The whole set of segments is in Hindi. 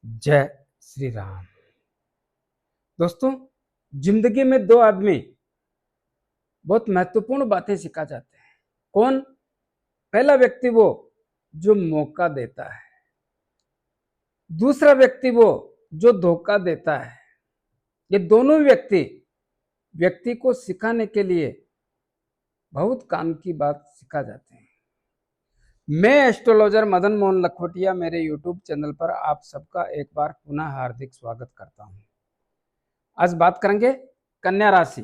जय श्री राम। दोस्तों, जिंदगी में दो आदमी बहुत महत्वपूर्ण बातें सिखा जाते हैं। कौन? पहला व्यक्ति वो जो मौका देता है, दूसरा व्यक्ति वो जो धोखा देता है। ये दोनों व्यक्ति को सिखाने के लिए बहुत काम की बात सिखा जाते हैं। मैं एस्ट्रोलॉजर मदन मोहन लखोटिया मेरे यूट्यूब चैनल पर आप सबका एक बार पुनः हार्दिक स्वागत करता हूं। आज बात करेंगे कन्या राशि,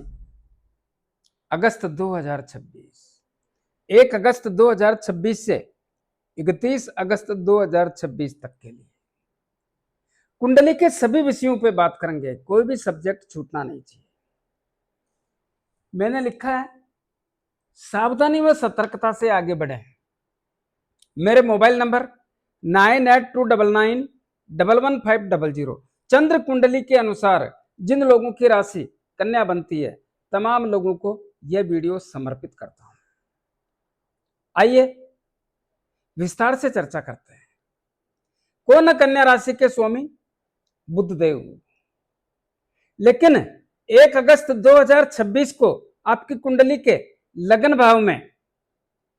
अगस्त 2026, 1 अगस्त 2026 से 31 अगस्त 2026 तक के लिए कुंडली के सभी विषयों पे बात करेंगे। कोई भी सब्जेक्ट छूटना नहीं चाहिए। मैंने लिखा है सावधानी व सतर्कता से आगे बढ़े। मेरे मोबाइल नंबर 9829911500। चंद्र कुंडली के अनुसार जिन लोगों की राशि कन्या बनती है, तमाम लोगों को यह वीडियो समर्पित करता हूं। आइए विस्तार से चर्चा करते हैं। कौन है कन्या राशि के स्वामी? बुधदेव। लेकिन 1 अगस्त 2026 को आपकी कुंडली के लगन भाव में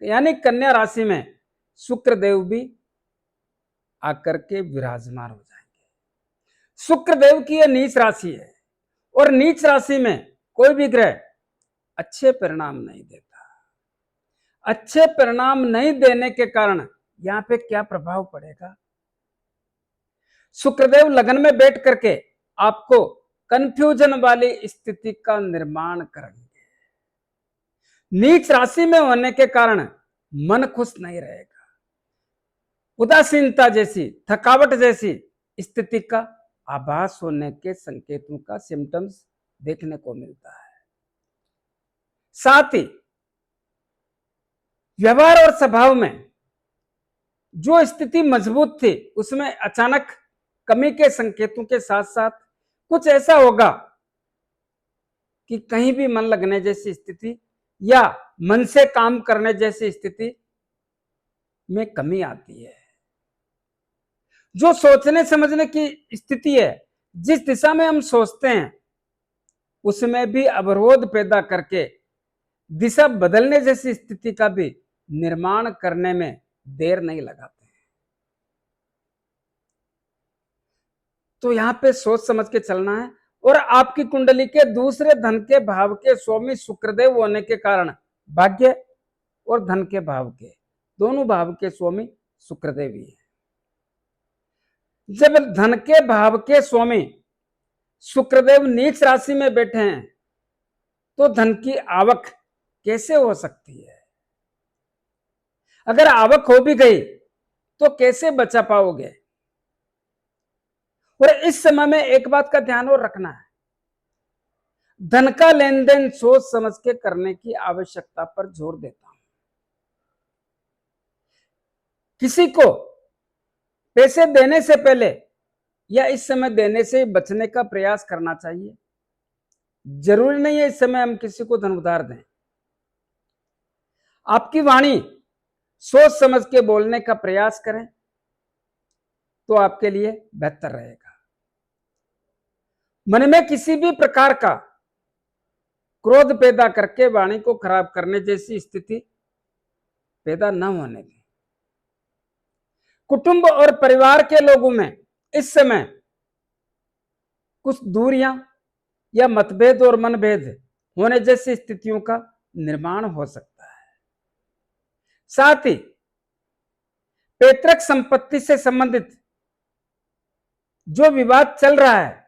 यानी कन्या राशि में शुक्र देव भी आकर के विराजमान हो जाएंगे। शुक्र देव की यह नीच राशि है और नीच राशि में कोई भी ग्रह अच्छे परिणाम नहीं देता। अच्छे परिणाम नहीं देने के कारण यहां पे क्या प्रभाव पड़ेगा? शुक्रदेव लगन में बैठ करके आपको कंफ्यूजन वाली स्थिति का निर्माण करेंगे। नीच राशि में होने के कारण मन खुश नहीं रहेगा। उदासीनता जैसी, थकावट जैसी स्थिति का आभास होने के संकेतों का सिम्टम्स देखने को मिलता है। साथ ही व्यवहार और स्वभाव में जो स्थिति मजबूत थी उसमें अचानक कमी के संकेतों के साथ साथ कुछ ऐसा होगा कि कहीं भी मन लगने जैसी स्थिति या मन से काम करने जैसी स्थिति में कमी आती है। जो सोचने समझने की स्थिति है, जिस दिशा में हम सोचते हैं उसमें भी अवरोध पैदा करके दिशा बदलने जैसी स्थिति का भी निर्माण करने में देर नहीं लगाते हैं। तो यहां पे सोच समझ के चलना है। और आपकी कुंडली के दूसरे धन के भाव के स्वामी शुक्रदेव होने के कारण भाग्य और धन के भाव के दोनों भाव के स्वामी शुक्रदेव ही है। जब धन के भाव के स्वामी शुक्रदेव नीच राशि में बैठे हैं तो धन की आवक कैसे हो सकती है? अगर आवक हो भी गई तो कैसे बचा पाओगे? और इस समय में एक बात का ध्यान और रखना है, धन का लेन देन सोच समझ के करने की आवश्यकता पर जोर देता हूं। किसी को पैसे देने से पहले या इस समय देने से बचने का प्रयास करना चाहिए। जरूरी नहीं है इस समय हम किसी को धन उधार दें। आपकी वाणी सोच समझ के बोलने का प्रयास करें तो आपके लिए बेहतर रहेगा। मन में किसी भी प्रकार का क्रोध पैदा करके वाणी को खराब करने जैसी स्थिति पैदा न होने दें। कुटुंब और परिवार के लोगों में इस समय कुछ दूरियां या मतभेद और मनभेद होने जैसी स्थितियों का निर्माण हो सकता है। साथ ही पैतृक संपत्ति से संबंधित जो विवाद चल रहा है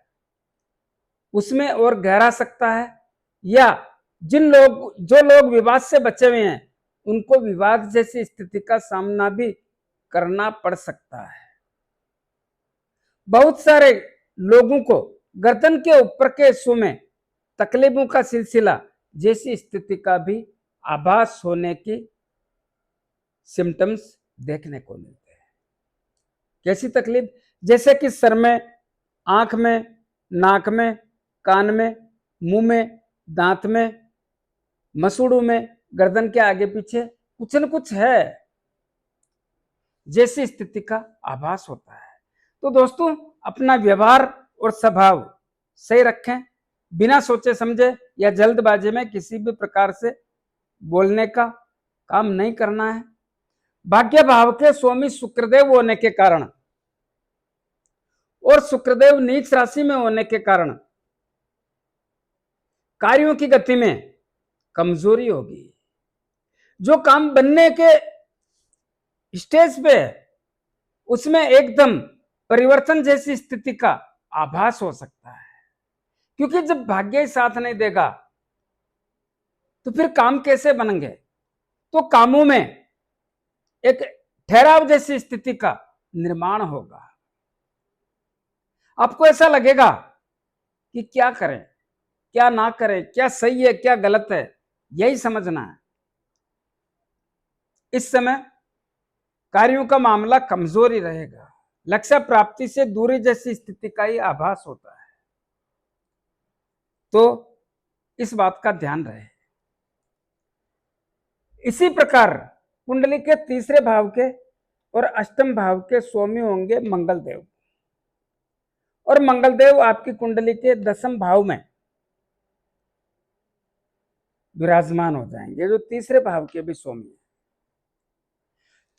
उसमें और गहरा सकता है, या जो लोग विवाद से बचे हुए हैं उनको विवाद जैसी स्थिति का सामना भी करना पड़ सकता है। बहुत सारे लोगों को गर्दन के ऊपर के हिस्सों में तकलीफों का सिलसिला जैसी स्थिति का भी आभास होने की सिम्टम्स देखने को मिलते हैं। कैसी तकलीफ? जैसे कि सर में, आंख में, नाक में, कान में, मुंह में, दांत में, मसूड़ों में, गर्दन के आगे पीछे कुछ न कुछ है जैसी स्थिति का आभास होता है। तो दोस्तों, अपना व्यवहार और स्वभाव सही रखें, बिना सोचे समझे या जल्दबाजी में किसी भी प्रकार से बोलने का काम नहीं करना है। भाग्य भाव के स्वामी शुक्रदेव होने के कारण और शुक्रदेव नीच राशि में होने के कारण कार्यों की गति में कमजोरी होगी। जो काम बनने के स्टेज पे है उसमें एकदम परिवर्तन जैसी स्थिति का आभास हो सकता है, क्योंकि जब भाग्य ही साथ नहीं देगा तो फिर काम कैसे बनेंगे। तो कामों में एक ठहराव जैसी स्थिति का निर्माण होगा। आपको ऐसा लगेगा कि क्या करें क्या ना करें, क्या सही है क्या गलत है, यही समझना है। इस समय कार्यों का मामला कमजोरी रहेगा, लक्ष्य प्राप्ति से दूरी जैसी स्थिति का ही आभास होता है, तो इस बात का ध्यान रहे। इसी प्रकार कुंडली के तीसरे भाव के और अष्टम भाव के स्वामी होंगे मंगलदेव, और मंगलदेव आपकी कुंडली के दसम भाव में विराजमान हो जाएंगे, जो तीसरे भाव के भी स्वामी है।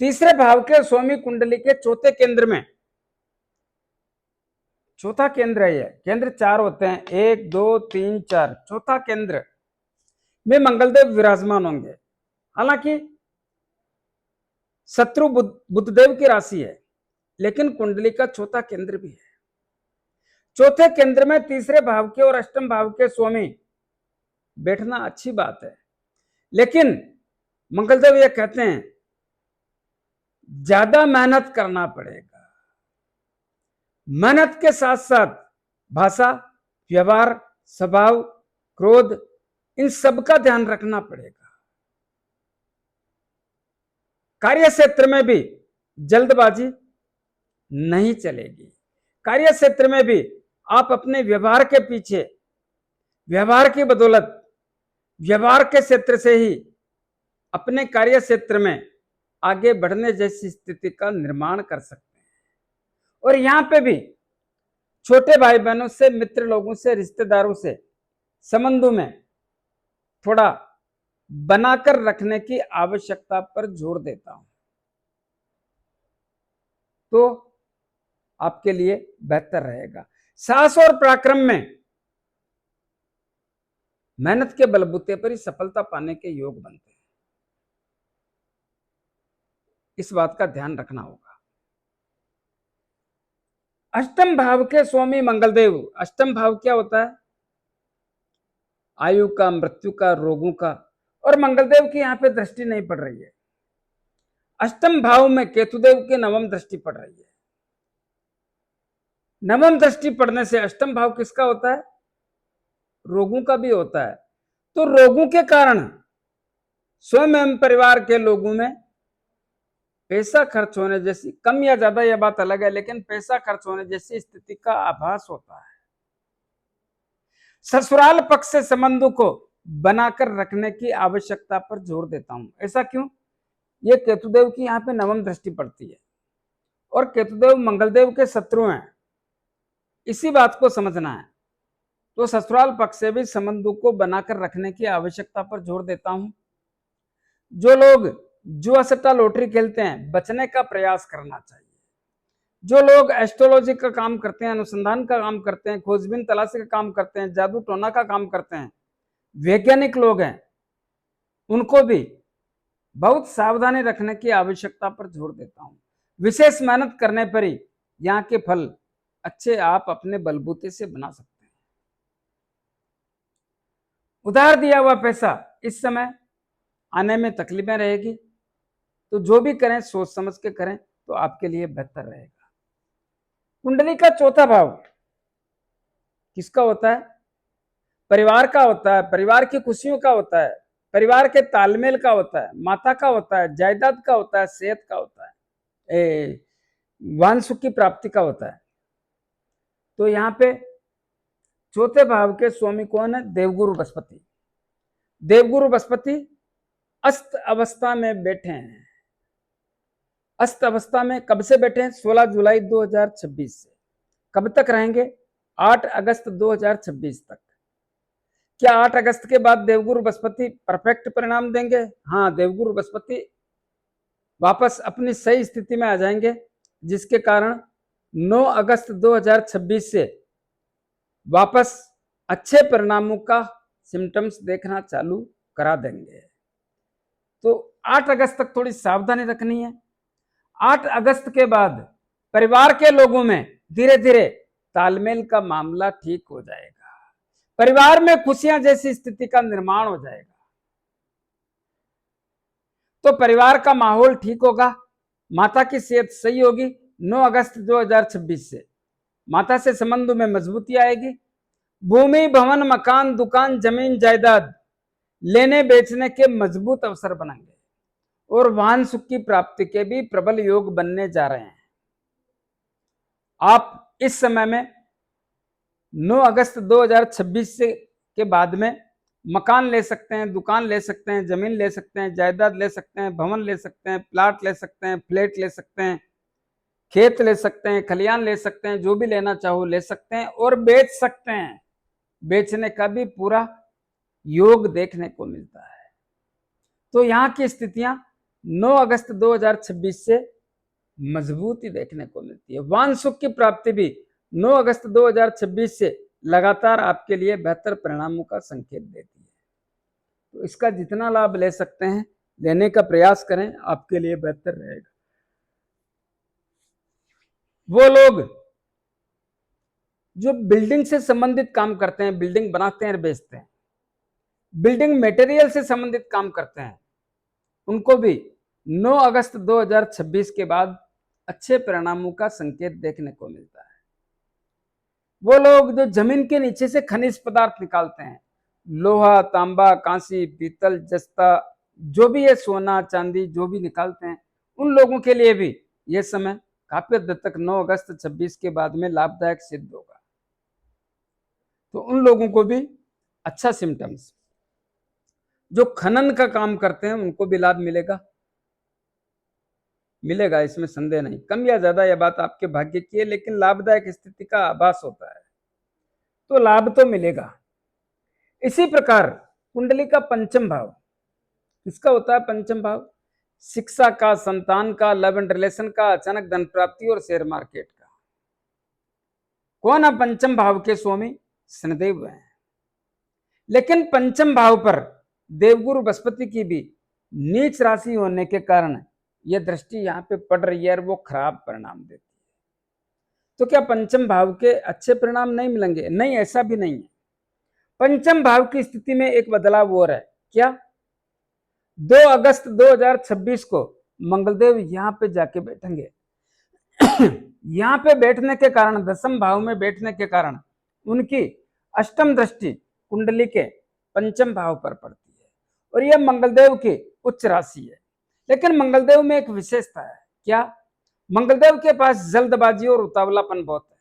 तीसरे भाव के स्वामी कुंडली के चौथे केंद्र में, चौथा केंद्र है, केंद्र 4 होते हैं, 1 2 3 4, चौथा केंद्र में मंगलदेव विराजमान होंगे। हालांकि शत्रु बुधदेव की राशि है, लेकिन कुंडली का चौथा केंद्र भी है। चौथे केंद्र में तीसरे भाव के और अष्टम भाव के स्वामी बैठना अच्छी बात है, लेकिन मंगलदेव यह कहते हैं ज्यादा मेहनत करना पड़ेगा। मेहनत के साथ साथ भाषा, व्यवहार, स्वभाव, क्रोध, इन सब का ध्यान रखना पड़ेगा। कार्य क्षेत्र में भी जल्दबाजी नहीं चलेगी। कार्य क्षेत्र में भी आप अपने व्यवहार के पीछे, व्यवहार की बदौलत, व्यवहार के क्षेत्र से ही अपने कार्य क्षेत्र में आगे बढ़ने जैसी स्थिति का निर्माण कर सकते हैं। और यहां पे भी छोटे भाई बहनों से, मित्र लोगों से, रिश्तेदारों से संबंधों में थोड़ा बनाकर रखने की आवश्यकता पर जोर देता हूं, तो आपके लिए बेहतर रहेगा। साहस और पराक्रम में मेहनत के बलबूते पर ही सफलता पाने के योग बनते हैं, इस बात का ध्यान रखना होगा। अष्टम भाव के स्वामी मंगलदेव, अष्टम भाव क्या होता है? आयु का, मृत्यु का, रोगों का, और मंगलदेव की यहां पे दृष्टि नहीं पड़ रही है। अष्टम भाव में केतुदेव की नवम दृष्टि पड़ रही है। नवम दृष्टि पड़ने से अष्टम भाव किसका होता है? रोगों का भी होता है। तो रोगों के कारण स्वयं एवं परिवार के लोगों में पैसा खर्च होने जैसी, कम या ज्यादा यह बात अलग है, लेकिन पैसा खर्च होने जैसी स्थिति का आभास होता है। ससुराल पक्ष से संबंधों को बनाकर रखने की आवश्यकता पर जोर देता हूं। ऐसा क्यों? ये केतुदेव की यहाँ पे नवम दृष्टि पड़ती है, और केतुदेव मंगलदेव के शत्रु हैं, इसी बात को समझना है। तो ससुराल पक्ष से भी संबंधों को बनाकर रखने की आवश्यकता पर जोर देता हूं। जो लोग जुआ सट्टा लॉटरी खेलते हैं, बचने का प्रयास करना चाहिए। जो लोग एस्ट्रोलॉजी का काम करते हैं, अनुसंधान का काम करते हैं, खोजबीन तलाशी का काम करते हैं, जादू टोना का काम करते हैं, वैज्ञानिक लोग हैं, उनको भी बहुत सावधानी रखने की आवश्यकता पर जोर देता हूं। विशेष मेहनत करने पर ही यहाँ के फल अच्छे आप अपने बलबूते से बना सकते हैं। उधार दिया हुआ पैसा इस समय आने में तकलीफें रहेगी, तो जो भी करें सोच समझ के करें तो आपके लिए बेहतर रहेगा। कुंडली का चौथा भाव किसका होता है? परिवार का होता है, परिवार की खुशियों का होता है, परिवार के तालमेल का होता है, माता का होता है, जायदाद का होता है, सेहत का होता है, वान सुख की प्राप्ति का होता है। तो यहाँ पे चौथे भाव के स्वामी कौन है? देवगुरु बृहस्पति। देवगुरु बृहस्पति अस्त अवस्था में बैठे हैं। अस्त अवस्था में कब से बैठे हैं? 16 जुलाई 2026 से। कब तक रहेंगे? 8 अगस्त 2026 तक। क्या 8 अगस्त के बाद देवगुरु बृहस्पति परफेक्ट परिणाम देंगे? हाँ, देवगुरु बृहस्पति वापस अपनी सही स्थिति में आ जाएंगे, जिसके कारण 9 अगस्त 2026 से वापस अच्छे परिणामों का सिम्टम्स देखना चालू करा देंगे। तो 8 अगस्त तक थोड़ी सावधानी रखनी है। 8 अगस्त के बाद परिवार के लोगों में धीरे धीरे तालमेल का मामला ठीक हो जाएगा, परिवार में खुशियां जैसी स्थिति का निर्माण हो जाएगा। तो परिवार का माहौल ठीक होगा, माता की सेहत सही होगी। 9 अगस्त 2026 से माता से संबंध में मजबूती आएगी। भूमि, भवन, मकान, दुकान, जमीन, जायदाद लेने बेचने के मजबूत अवसर बनेंगे और वाहन सुख की प्राप्ति के भी प्रबल योग बनने जा रहे हैं। आप इस समय में 9 अगस्त 2026 से के बाद में मकान ले सकते हैं, दुकान ले सकते हैं, जमीन ले सकते हैं, जायदाद ले सकते हैं, भवन ले सकते हैं, प्लाट ले सकते हैं, फ्लैट ले सकते हैं, खेत ले सकते हैं, खलियान ले सकते हैं, जो भी लेना चाहो ले सकते हैं और बेच सकते हैं। बेचने का भी पूरा योग देखने को मिलता है। तो यहाँ की स्थितियां 9 अगस्त 2026 से मजबूती देखने को मिलती है। वाहन सुख की प्राप्ति भी 9 अगस्त 2026 से लगातार आपके लिए बेहतर परिणामों का संकेत देती है। तो इसका जितना लाभ ले सकते हैं लेने का प्रयास करें, आपके लिए बेहतर रहेगा। वो लोग जो बिल्डिंग से संबंधित काम करते हैं, बिल्डिंग बनाते हैं और बेचते हैं, बिल्डिंग मटेरियल से संबंधित काम करते हैं, उनको भी 9 अगस्त 2026 के बाद अच्छे परिणामों का संकेत देखने को मिलता है। वो लोग जो जमीन के नीचे से खनिज पदार्थ निकालते हैं, लोहा, तांबा, कांसी, पीतल, जस्ता, जो भी है सोना, चांदी, जो भी निकालते हैं, उन लोगों के लिए भी यह समय काफी हद तक 9 अगस्त 26 के बाद में लाभदायक सिद्ध होगा। तो उन लोगों को भी अच्छा सिम्टम्स, जो खनन का काम करते हैं उनको भी लाभ मिलेगा, इसमें संदेह नहीं। कम या ज्यादा यह बात आपके भाग्य की है, लेकिन लाभदायक स्थिति का आभास होता है, तो लाभ तो मिलेगा। इसी प्रकार कुंडली का पंचम भाव किसका होता है? पंचम भाव शिक्षा का, संतान का, लव एंड रिलेशन का, अचानक धन प्राप्ति और शेयर मार्केट का। कौन है पंचम भाव के स्वामी? शनिदेव है। लेकिन पंचम भाव पर देवगुरु बृहस्पति की भी नीच राशि होने के कारण यह दृष्टि यहाँ पे पड़ रही है और वो खराब परिणाम देती है। तो क्या पंचम भाव के अच्छे परिणाम नहीं मिलेंगे? नहीं, ऐसा भी नहीं है। पंचम भाव की स्थिति में एक बदलाव हो रहा है। क्या? 2 अगस्त 2026 को मंगलदेव यहाँ पे जाके बैठेंगे। यहाँ पे बैठने के कारण, दशम भाव में बैठने के कारण उनकी अष्टम दृष्टि कुंडली के पंचम भाव पर पड़ती है और यह मंगलदेव की उच्च राशि है। लेकिन मंगलदेव में एक विशेषता है। क्या? मंगलदेव के पास जल्दबाजी और उतावलापन बहुत है।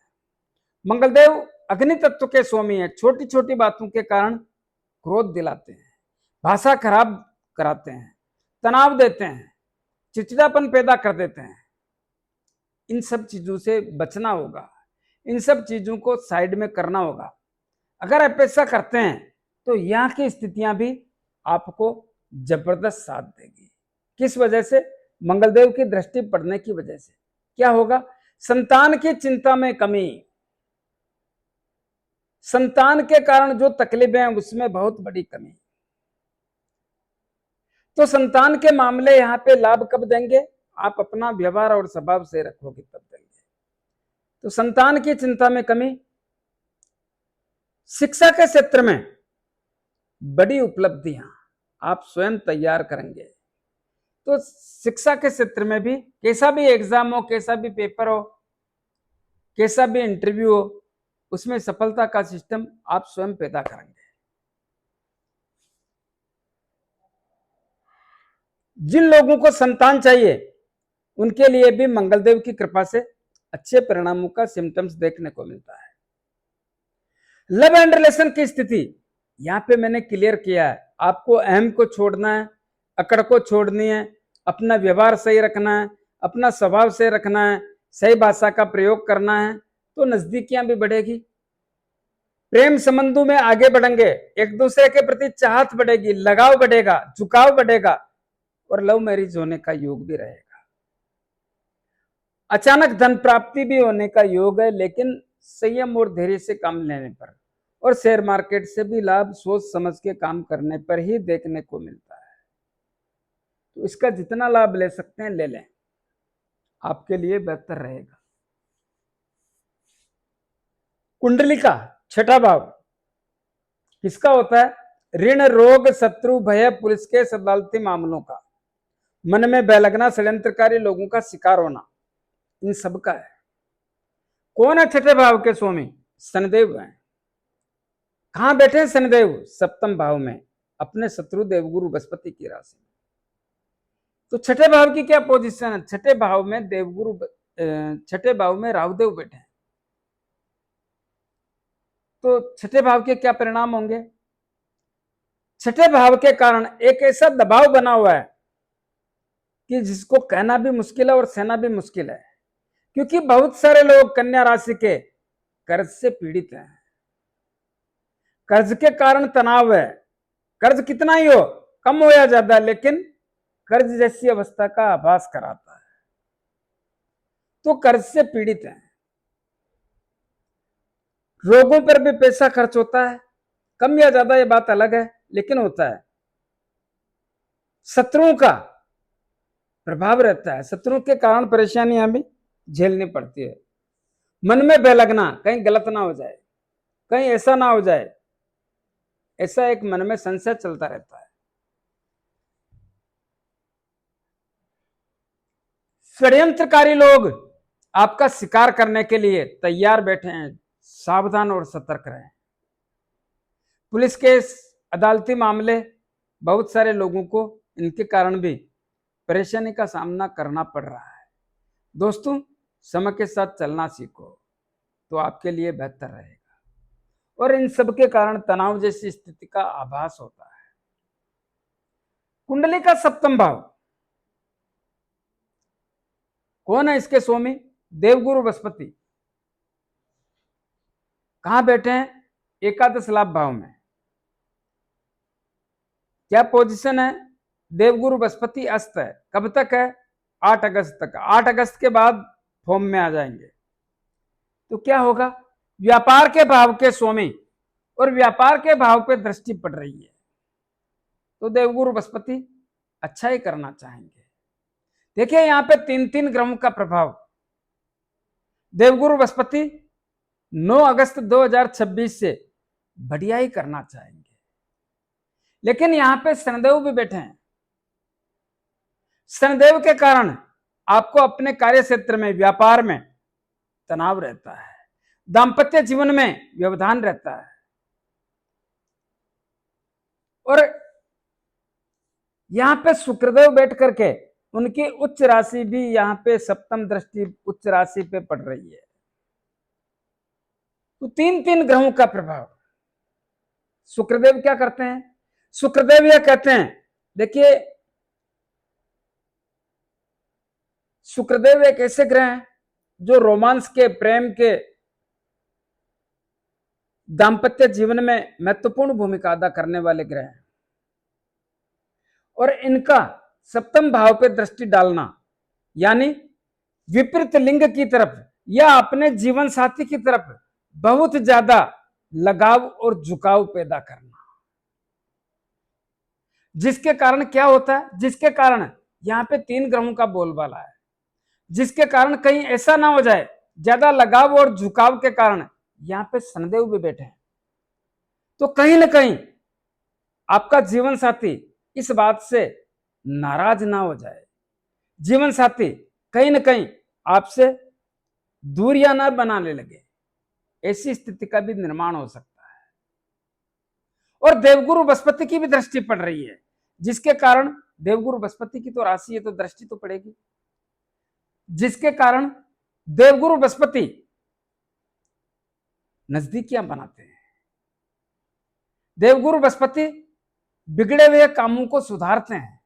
मंगलदेव अग्नि तत्व के स्वामी है। छोटी छोटी बातों के कारण क्रोध दिलाते हैं, भाषा खराब कराते हैं, तनाव देते हैं, चिड़चिड़ापन पैदा कर देते हैं। इन सब चीजों से बचना होगा, इन सब चीजों को साइड में करना होगा। अगर आप ऐसा करते हैं तो यहाँ की स्थितियां भी आपको जबरदस्त साथ देगी। किस वजह से? मंगलदेव की दृष्टि पड़ने की वजह से। क्या होगा? संतान की चिंता में कमी, संतान के कारण जो तकलीफें हैं उसमें बहुत बड़ी कमी। तो संतान के मामले यहाँ पे लाभ कब देंगे? आप अपना व्यवहार और स्वभाव से रखोगे तब देंगे। तो संतान की चिंता में कमी, शिक्षा के क्षेत्र में बड़ी उपलब्धियां आप स्वयं तैयार करेंगे। तो शिक्षा के क्षेत्र में भी कैसा भी एग्जाम हो, कैसा भी पेपर हो, कैसा भी इंटरव्यू हो, उसमें सफलता का सिस्टम आप स्वयं पैदा करेंगे। जिन लोगों को संतान चाहिए उनके लिए भी मंगलदेव की कृपा से अच्छे परिणामों का सिम्टम्स देखने को मिलता है। लव एंड रिलेशन की स्थिति यहां पे मैंने क्लियर किया है। आपको अहम को छोड़ना है, अकड़ को छोड़नी है, अपना व्यवहार सही रखना है, अपना स्वभाव सही रखना है, सही भाषा का प्रयोग करना है, तो नजदीकियां भी बढ़ेगी, प्रेम संबंधों में आगे बढ़ेंगे, एक दूसरे के प्रति चाहत बढ़ेगी, लगाव बढ़ेगा, झुकाव बढ़ेगा और लव मैरिज होने का योग भी रहेगा। अचानक धन प्राप्ति भी होने का योग है, लेकिन संयम और धैर्य से काम लेने पर, और शेयर मार्केट से भी लाभ सोच समझ के काम करने पर ही देखने को मिलता है। तो इसका जितना लाभ ले सकते हैं ले लें, आपके लिए बेहतर रहेगा। कुंडली का छठा भाव किसका होता है? ऋण, रोग, शत्रु, भय, पुलिस के अदालती मामलों का, मन में भय लगना, षड्यंत्रकारी लोगों का शिकार होना, इन सब का है। कौन है छठे भाव के स्वामी? शनिदेव है। कहां बैठे हैं शनिदेव? सप्तम भाव में, अपने शत्रु देवगुरु बृहस्पति की राशि में। तो छठे भाव की क्या पोजीशन है? छठे भाव में देवगुरु, छठे भाव में राहुदेव बैठे हैं। तो छठे भाव के क्या परिणाम होंगे? छठे भाव के कारण एक ऐसा दबाव बना हुआ है कि जिसको कहना भी मुश्किल है और सहना भी मुश्किल है, क्योंकि बहुत सारे लोग कन्या राशि के कर्ज से पीड़ित हैं। कर्ज के कारण तनाव है। कर्ज कितना ही हो, कम हो या ज्यादा, लेकिन कर्ज जैसी अवस्था का आभास कराता है। तो कर्ज से पीड़ित हैं। रोगों पर भी पैसा खर्च होता है, कम या ज्यादा ये बात अलग है, लेकिन होता है। शत्रुओं का प्रभाव रहता है, शत्रुओं के कारण परेशानियां भी झेलनी पड़ती है। मन में भय लगना, कहीं गलत ना हो जाए, कहीं ऐसा ना हो जाए, ऐसा एक मन में संशय चलता रहता है। षड्यंत्रकारी लोग आपका शिकार करने के लिए तैयार बैठे हैं, सावधान और सतर्क रहें। पुलिस केस, अदालती मामले, बहुत सारे लोगों को इनके कारण भी परेशानी का सामना करना पड़ रहा है। दोस्तों, समय के साथ चलना सीखो तो आपके लिए बेहतर रहेगा, और इन सब के कारण तनाव जैसी स्थिति का आभास होता है। कुंडली का सप्तम भाव कौन है इसके स्वामी? देवगुरु बृहस्पति। कहां बैठे हैं? एकादश लाभ भाव में। क्या पोजीशन है? देवगुरु बृहस्पति अस्त है। कब तक है? 8 अगस्त तक। 8 अगस्त के बाद फॉर्म में आ जाएंगे। तो क्या होगा? व्यापार के भाव के स्वामी और व्यापार के भाव पे दृष्टि पड़ रही है, तो देवगुरु बृहस्पति अच्छा ही करना चाहेंगे। देखिए यहां पे 3 ग्रहों का प्रभाव। देवगुरु बृहस्पति 9 अगस्त 2026 से बढ़िया ही करना चाहेंगे, लेकिन यहां पे शनिदेव भी बैठे हैं। शनिदेव के कारण आपको अपने कार्य क्षेत्र में, व्यापार में तनाव रहता है, दाम्पत्य जीवन में व्यवधान रहता है, और यहां पे शुक्रदेव बैठ करके उनकी उच्च राशि भी यहां पे सप्तम दृष्टि उच्च राशि पे पड़ रही है। तो 3 ग्रहों का प्रभाव। शुक्रदेव क्या करते हैं? शुक्रदेव यह कहते हैं, देखिए शुक्रदेव एक ऐसे ग्रह हैं जो रोमांस के, प्रेम के, दाम्पत्य जीवन में महत्वपूर्ण भूमिका अदा करने वाले ग्रह हैं, और इनका सप्तम भाव पे दृष्टि डालना यानी विपरीत लिंग की तरफ या अपने जीवन साथी की तरफ बहुत ज्यादा लगाव और झुकाव पैदा करना, जिसके कारण क्या होता है? जिसके कारण यहां पे 3 ग्रहों का बोलबाला है, जिसके कारण कहीं ऐसा ना हो जाए, ज्यादा लगाव और झुकाव के कारण यहां पे शनिदेव भी बैठे हैं, तो कहीं ना कहीं आपका जीवन साथी इस बात से नाराज ना हो जाए, जीवन साथी कहीं ना कहीं आपसे दूरियां ना बनाने लगे, ऐसी स्थिति का भी निर्माण हो सकता है। और देवगुरु बृहस्पति की भी दृष्टि पड़ रही है, जिसके कारण देवगुरु बृहस्पति की तो राशि है तो दृष्टि तो पड़ेगी, जिसके कारण देवगुरु बृहस्पति नजदीकियां बनाते हैं। देवगुरु बृहस्पति बिगड़े हुए कामों को सुधारते हैं।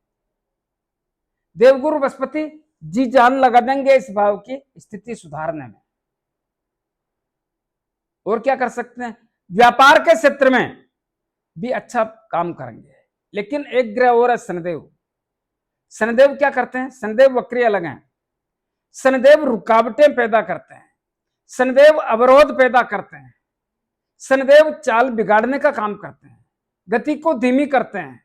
देवगुरु बृहस्पति जी जान लगा देंगे इस भाव की स्थिति सुधारने में। और क्या कर सकते हैं, व्यापार के क्षेत्र में भी अच्छा काम करेंगे। लेकिन एक ग्रह और है शनिदेव। शनिदेव क्या करते हैं, शनिदेव वक्री अलग हैं। शनिदेव रुकावटें पैदा करते हैं, शनिदेव अवरोध पैदा करते हैं, शनिदेव चाल बिगाड़ने का काम करते हैं, गति को धीमी करते हैं।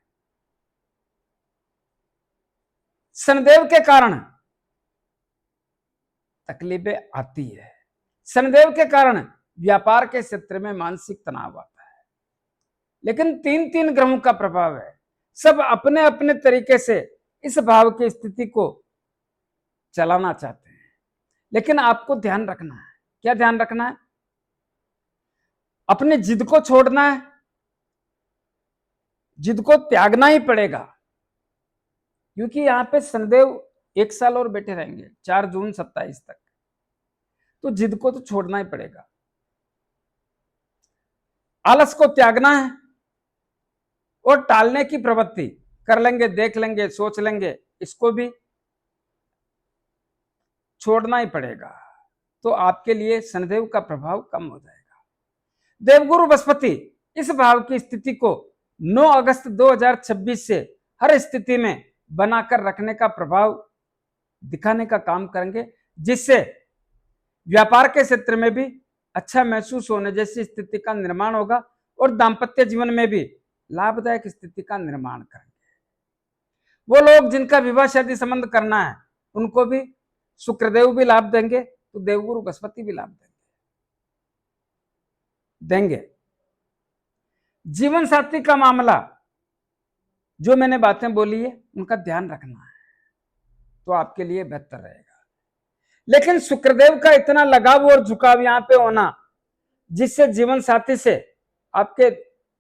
शनिदेव के कारण तकलीफें आती है। शनिदेव के कारण व्यापार के क्षेत्र में मानसिक तनाव आता है। लेकिन तीन तीन ग्रहों का प्रभाव है, सब अपने अपने तरीके से इस भाव की स्थिति को चलाना चाहते हैं। लेकिन आपको ध्यान रखना है, क्या ध्यान रखना है, अपने जिद को छोड़ना है, जिद को त्यागना ही पड़ेगा। क्योंकि यहां पे शनिदेव 1 साल और बैठे रहेंगे, 4 जून 27 तक, तो जिद को तो छोड़ना ही पड़ेगा। आलस को त्यागना है और टालने की प्रवृत्ति, कर लेंगे, देख लेंगे, सोच लेंगे, इसको भी छोड़ना ही पड़ेगा। तो आपके लिए शनिदेव का प्रभाव कम हो जाएगा। देवगुरु बृहस्पति इस भाव की स्थिति को 9 अगस्त 2026 से हर स्थिति में बनाकर रखने का प्रभाव दिखाने का काम करेंगे, जिससे व्यापार के क्षेत्र में भी अच्छा महसूस होने जैसी स्थिति का निर्माण होगा और दाम्पत्य जीवन में भी लाभदायक स्थिति का निर्माण करेंगे। वो लोग जिनका विवाह शादी संबंध करना है, उनको भी शुक्रदेव भी लाभ देंगे, तो देवगुरु बृहस्पति भी लाभ देंगे। जीवन साथी का मामला, जो मैंने बातें बोली है उनका ध्यान रखना है, तो आपके लिए बेहतर रहेगा। लेकिन शुक्रदेव का इतना लगाव और झुकाव यहां पे होना, जिससे जीवन साथी से आपके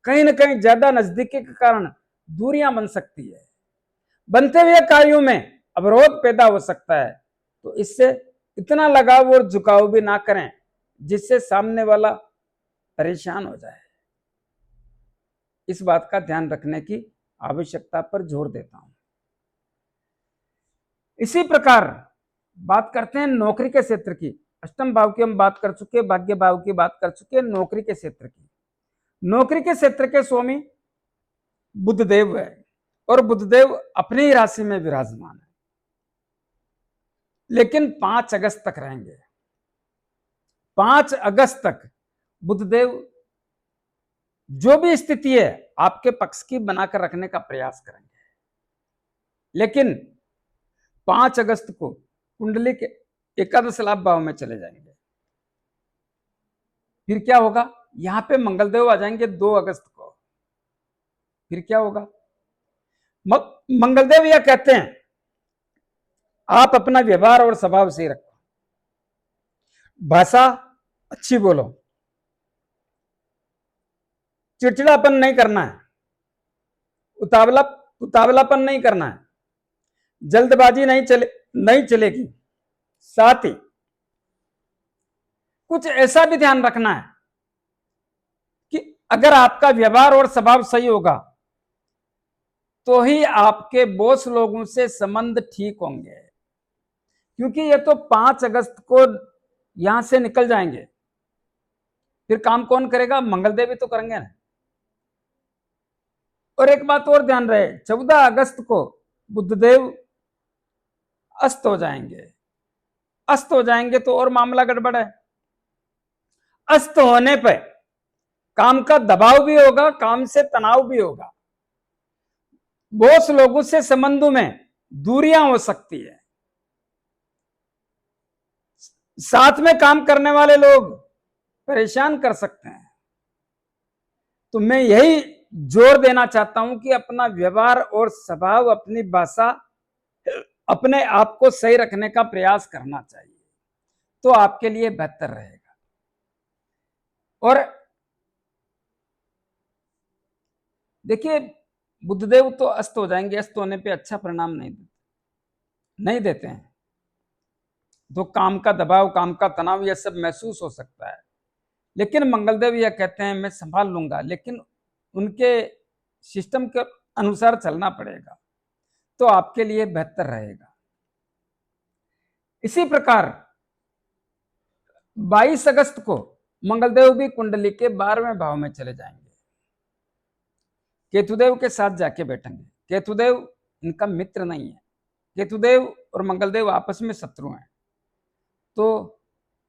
कहीं ना कहीं ज्यादा नजदीकी के कारण दूरियां बन सकती है, बनते हुए कार्यों में अवरोध पैदा हो सकता है। तो इससे इतना लगाव और झुकाव भी ना करें जिससे सामने वाला परेशान हो जाए। इस बात का ध्यान रखने की आवश्यकता पर जोर देता हूं। इसी प्रकार बात करते हैं नौकरी के क्षेत्र की। अष्टम भाव की हम बात कर चुके, भाग्य भाव की बात कर चुके, नौकरी के क्षेत्र की। नौकरी के क्षेत्र के स्वामी बुधदेव है और बुधदेव अपनी ही राशि में विराजमान है, लेकिन 5 अगस्त तक रहेंगे। 5 अगस्त तक बुधदेव जो भी स्थिति है आपके पक्ष की बनाकर रखने का प्रयास करेंगे। लेकिन 5 अगस्त को कुंडली के एकादश लाभ भाव में चले जाएंगे। फिर क्या होगा, यहां पे मंगलदेव आ जाएंगे 2 अगस्त को। फिर क्या होगा, मंगलदेव यह कहते हैं आप अपना व्यवहार और स्वभाव सही रखो, भाषा अच्छी बोलो, चिड़चिड़ापन नहीं करना है, उतावलापन नहीं करना है, जल्दबाजी नहीं चलेगी। साथ ही कुछ ऐसा भी ध्यान रखना है कि अगर आपका व्यवहार और स्वभाव सही होगा तो ही आपके बॉस लोगों से संबंध ठीक होंगे। क्योंकि ये तो 5 अगस्त को यहां से निकल जाएंगे, फिर काम कौन करेगा, मंगलदेव ही तो करेंगे ना। और एक बात और ध्यान रहे, 14 अगस्त को बुधदेव अस्त हो जाएंगे। अस्त हो जाएंगे तो और मामला गड़बड़ है। अस्त होने पर काम का दबाव भी होगा, काम से तनाव भी होगा, बॉस लोगों से संबंधों में दूरियां हो सकती है, साथ में काम करने वाले लोग परेशान कर सकते हैं। तो मैं यही जोर देना चाहता हूं कि अपना व्यवहार और स्वभाव, अपनी भाषा, अपने आप को सही रखने का प्रयास करना चाहिए, तो आपके लिए बेहतर रहेगा। और देखिए, बुधदेव तो अस्त हो जाएंगे, अस्त होने पे अच्छा परिणाम नहीं देते हैं। तो काम का दबाव, काम का तनाव, यह सब महसूस हो सकता है। लेकिन मंगलदेव यह कहते हैं मैं संभाल लूंगा, लेकिन उनके सिस्टम के अनुसार चलना पड़ेगा, तो आपके लिए बेहतर रहेगा। इसी प्रकार 22 अगस्त को मंगलदेव भी कुंडली के 12वें भाव में चले जाएंगे, केतुदेव के साथ जाके बैठेंगे। केतुदेव इनका मित्र नहीं है, केतुदेव और मंगलदेव आपस में शत्रु हैं, तो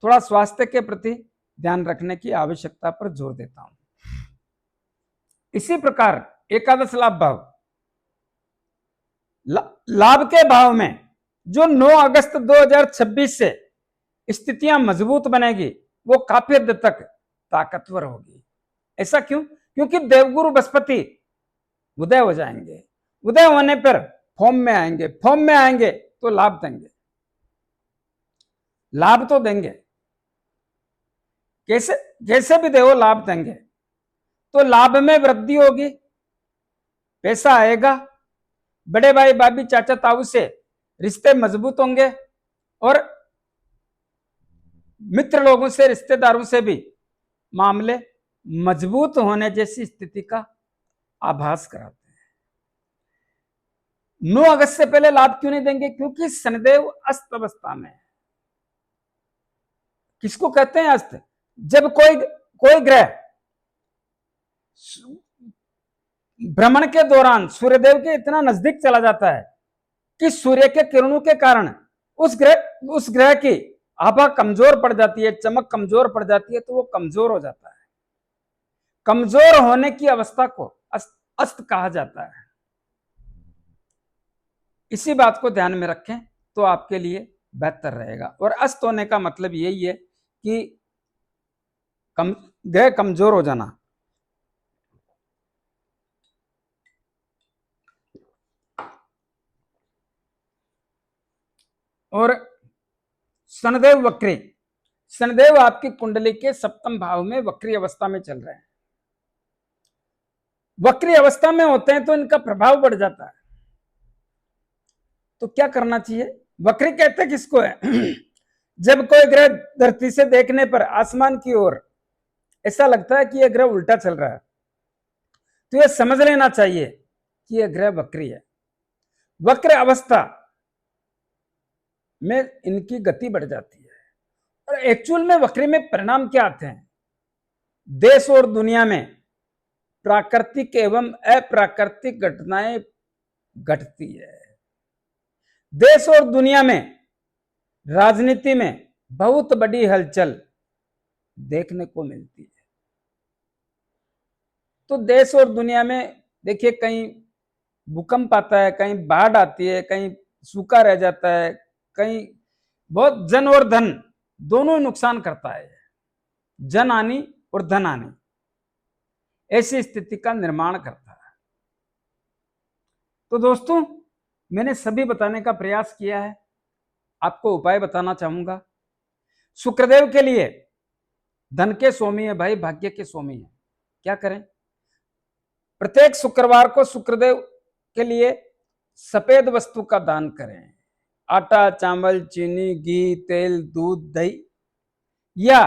थोड़ा स्वास्थ्य के प्रति ध्यान रखने की आवश्यकता पर जोर देता हूं। इसी प्रकार एकादश लाभ भाव, लाभ के भाव में जो 9 अगस्त 2026 से स्थितियां मजबूत बनेगी वो काफी हद तक ताकतवर होगी। ऐसा क्यों? क्योंकि देवगुरु बृहस्पति उदय हो जाएंगे, उदय होने पर फॉर्म में आएंगे, फॉर्म में आएंगे तो लाभ देंगे, लाभ तो देंगे, कैसे कैसे भी देवो लाभ देंगे। तो लाभ में वृद्धि होगी, पैसा आएगा, बड़े भाई भाभी चाचा ताऊ से रिश्ते मजबूत होंगे और मित्र लोगों से, रिश्तेदारों से भी मामले मजबूत होने जैसी स्थिति का आभास कराते हैं। 9 अगस्त से पहले लाभ क्यों नहीं देंगे? क्योंकि शनिदेव अस्त अवस्था में है। किसको कहते हैं अस्त? जब कोई ग्रह भ्रमण के दौरान सूर्यदेव के इतना नजदीक चला जाता है कि सूर्य के किरणों के कारण उस ग्रह की आभा कमजोर पड़ जाती है, चमक कमजोर पड़ जाती है, तो वो कमजोर हो जाता है। कमजोर होने की अवस्था को अस्त कहा जाता है। इसी बात को ध्यान में रखें तो आपके लिए बेहतर रहेगा। और अस्त होने का मतलब यही है कि ग्रह कमजोर हो जाना। और शनिदेव वक्री, शनिदेव आपकी कुंडली के 7वें भाव में वक्री अवस्था में चल रहे हैं। वक्री अवस्था में होते हैं तो इनका प्रभाव बढ़ जाता है। तो क्या करना चाहिए? वक्री कहते किसको है? जब कोई ग्रह धरती से देखने पर आसमान की ओर ऐसा लगता है कि यह ग्रह उल्टा चल रहा है, तो यह समझ लेना चाहिए कि यह ग्रह वक्री है। वक्र अवस्था में इनकी गति बढ़ जाती है। और एक्चुअल में वक्री में परिणाम क्या आते हैं? देश और दुनिया में प्राकृतिक एवं अप्राकृतिक घटनाएं घटती है। देश और दुनिया में राजनीति में बहुत बड़ी हलचल देखने को मिलती है। तो देश और दुनिया में देखिए, कहीं भूकंप आता है, कहीं बाढ़ आती है, कहीं सूखा रह जाता है, कहीं बहुत जन और धन दोनों नुकसान करता है। जन हानि और धन हानि ऐसी स्थिति का निर्माण करता है। तो दोस्तों, मैंने सभी बताने का प्रयास किया है। आपको उपाय बताना चाहूंगा। शुक्रदेव के लिए धन के स्वामी है भाई, भाग्य के स्वामी है। क्या करें? प्रत्येक शुक्रवार को शुक्रदेव के लिए सफेद वस्तु का दान करें। आटा, चावल, चीनी, घी, तेल, दूध, दही, या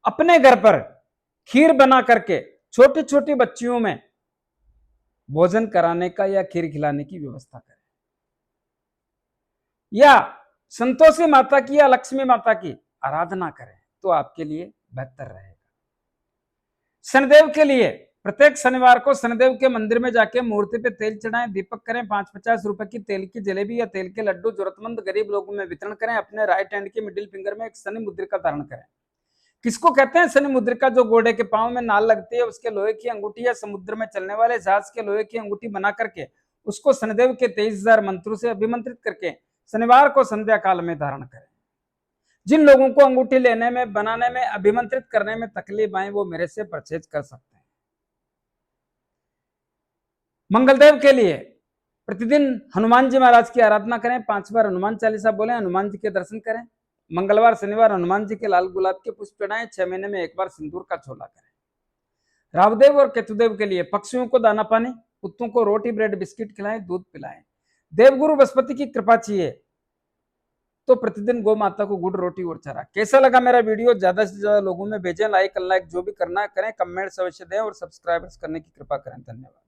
अपने घर पर खीर बना करके छोटी छोटी बच्चियों में भोजन कराने का या खीर खिलाने की व्यवस्था करें। या संतोषी माता की या लक्ष्मी माता की आराधना करें तो आपके लिए बेहतर रहेगा। शनिदेव के लिए प्रत्येक शनिवार को शनिदेव के मंदिर में जाके मूर्ति पे तेल चढ़ाएं, दीपक करें, 5-50 रुपए की तेल की जलेबी या तेल के लड्डू जरूरतमंद गरीब लोगों में वितरण करें। अपने राइट हैंड के मिडिल फिंगर में एक शनि मुद्रिका धारण करें। किसको कहते हैं शनि मुद्रिका? जो घोड़े के पांव में नाल लगती है, उसके लोहे की अंगूठी या समुद्र में चलने वाले जहाज के लोहे की अंगूठी बना करके उसको शनिदेव के 23,000 मंत्रों से अभिमंत्रित करके शनिवार को संध्या काल में धारण करें। जिन लोगों को अंगूठी लेने में, बनाने में, अभिमंत्रित करने में तकलीफ आए वो मेरे से परचेज कर सकते हैं। मंगलदेव के लिए प्रतिदिन हनुमान जी महाराज की आराधना करें, 5 बार हनुमान चालीसा बोलें, हनुमान जी के दर्शन करें। मंगलवार शनिवार हनुमान जी के लाल गुलाब के पुष्प चढ़ाएं, 6 महीने में 1 बार सिंदूर का छोला करें। रावदेव और केतुदेव के लिए पक्षियों को दाना पानी, कुत्तों को रोटी ब्रेड बिस्किट खिलाएं, दूध पिलाएं। देवगुरु बृहस्पति की कृपा चाहिए तो प्रतिदिन गौ माता को गुड़ रोटी और चारा। कैसा लगा मेरा वीडियो? ज्यादा से ज्यादा लोगों में भेजें। लाइक अनलाइक जो भी करना है करें, कमेंट्स अवश्य दें और सब्सक्राइबर्स करने की कृपा करें। धन्यवाद।